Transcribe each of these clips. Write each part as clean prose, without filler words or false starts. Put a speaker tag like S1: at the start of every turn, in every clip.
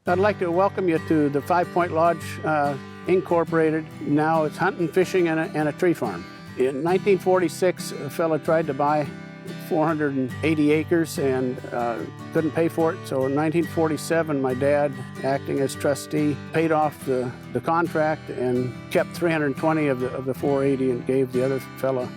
S1: I'd like to welcome you to the 5 Point Lodge Incorporated. Now it's hunting, fishing, and a tree farm. In 1946, a fellow tried to buy 480 acres and couldn't pay for it. So in 1947, my dad, acting as trustee, paid off the contract and kept 320 of the 480 and gave the other fellow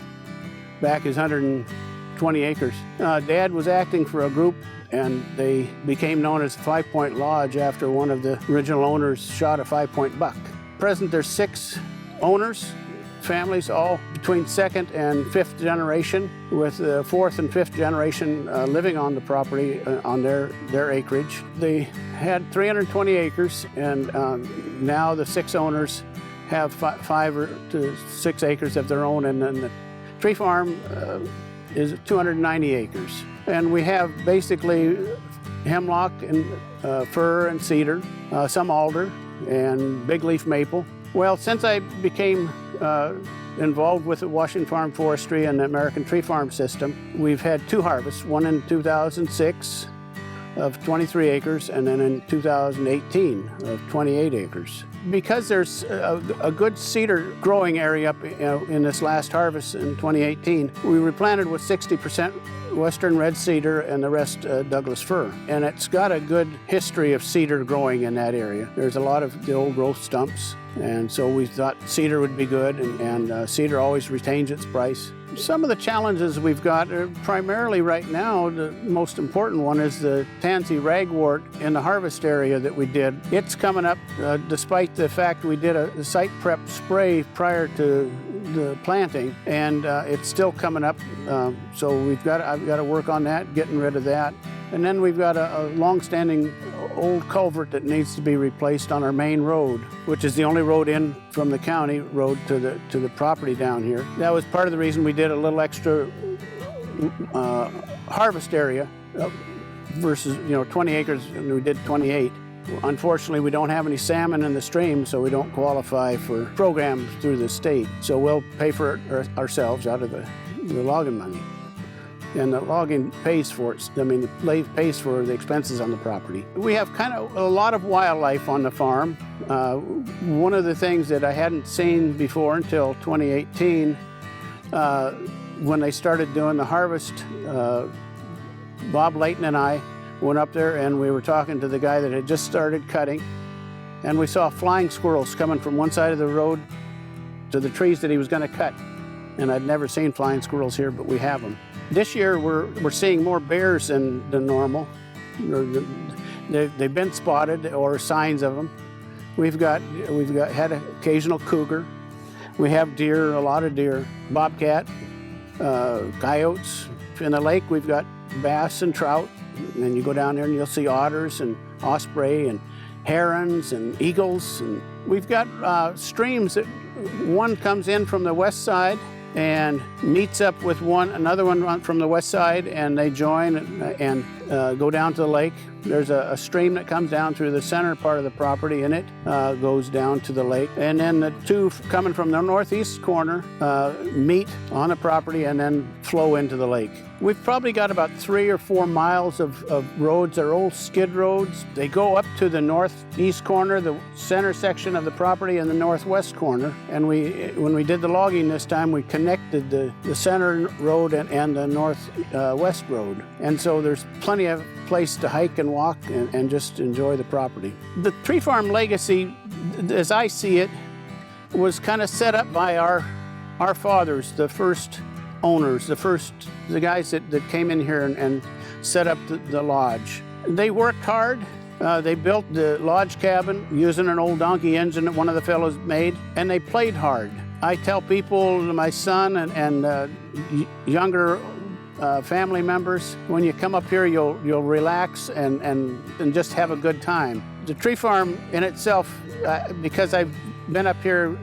S1: back his 120 acres. Dad was acting for a group, and they became known as 5 Point Lodge after one of the original owners shot a 5-point buck. Present, there's 6 owners, families, all between 2nd and 5th generation, with the 4th and 5th generation living on the property on their acreage. They had 320 acres, and now the 6 owners have 5 to 6 acres of their own, and then the tree farm is 290 acres. And we have basically hemlock and fir and cedar, some alder and big leaf maple. Well, since I became involved with the Washington Farm Forestry and the American Tree Farm System, we've had 2 harvests, one in 2006 of 23 acres and then in 2018 of 28 acres. Because there's a good cedar growing area up in this last harvest in 2018, we replanted with 60% western red cedar and the rest Douglas fir. And it's got a good history of cedar growing in that area. There's a lot of the old growth stumps, and so we thought cedar would be good, and cedar always retains its price. Some of the challenges we've got are primarily right now, the most important one is the tansy ragwort in the harvest area that we did. It's coming up despite the fact we did a site prep spray prior to the planting, and it's still coming up. So I've got to work on that, getting rid of that. And then we've got a long-standing old culvert that needs to be replaced on our main road, which is the only road in from the county road to the property down here. That was part of the reason we did a little extra harvest area versus 20 acres, and we did 28. Unfortunately, we don't have any salmon in the stream, so we don't qualify for programs through the state. So we'll pay for it ourselves out of the logging money. And the logging pays for it. I mean, the lathe pays for the expenses on the property. We have kind of a lot of wildlife on the farm. One of the things that I hadn't seen before until 2018, when they started doing the harvest, Bob Layton and I went up there and we were talking to the guy that had just started cutting, and we saw flying squirrels coming from one side of the road to the trees that he was going to cut. And I'd never seen flying squirrels here, but we have them. This year we're seeing more bears than normal. They've been spotted or signs of them. We've had an occasional cougar. We have deer, a lot of deer, bobcat, coyotes. In the lake we've got bass and trout. And you go down there and you'll see otters and osprey and herons and eagles. And we've got streams that one comes in from the west side and meets up with another one from the west side, and they join and go down to the lake. There's a stream that comes down through the center part of the property, and it goes down to the lake. And then the 2 coming from the northeast corner meet on the property and then flow into the lake. We've probably got about 3 or 4 miles of roads. They're old skid roads. They go up to the northeast corner, the center section of the property, and the northwest corner. And when we did the logging this time, we connected the center road and the northwest road. And so there's plenty of place to hike and walk and just enjoy the property. The tree farm legacy, as I see it, was kind of set up by our fathers, the first owners, the guys that came in here and set up the lodge. They worked hard. They built the lodge cabin using an old donkey engine that one of the fellows made, and they played hard. I tell people, my son and younger family members, when you come up here, you'll relax and just have a good time. The tree farm in itself, because I've been up here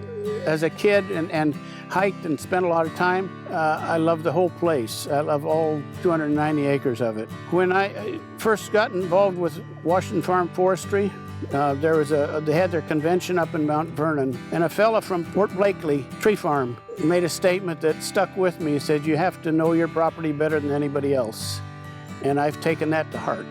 S1: as a kid and hiked and spent a lot of time, I love the whole place. I love all 290 acres of it. When I first got involved with Washington Farm Forestry, they had their convention up in Mount Vernon, and a fella from Fort Blakely Tree Farm made a statement that stuck with me. He said, "You have to know your property better than anybody else." And I've taken that to heart.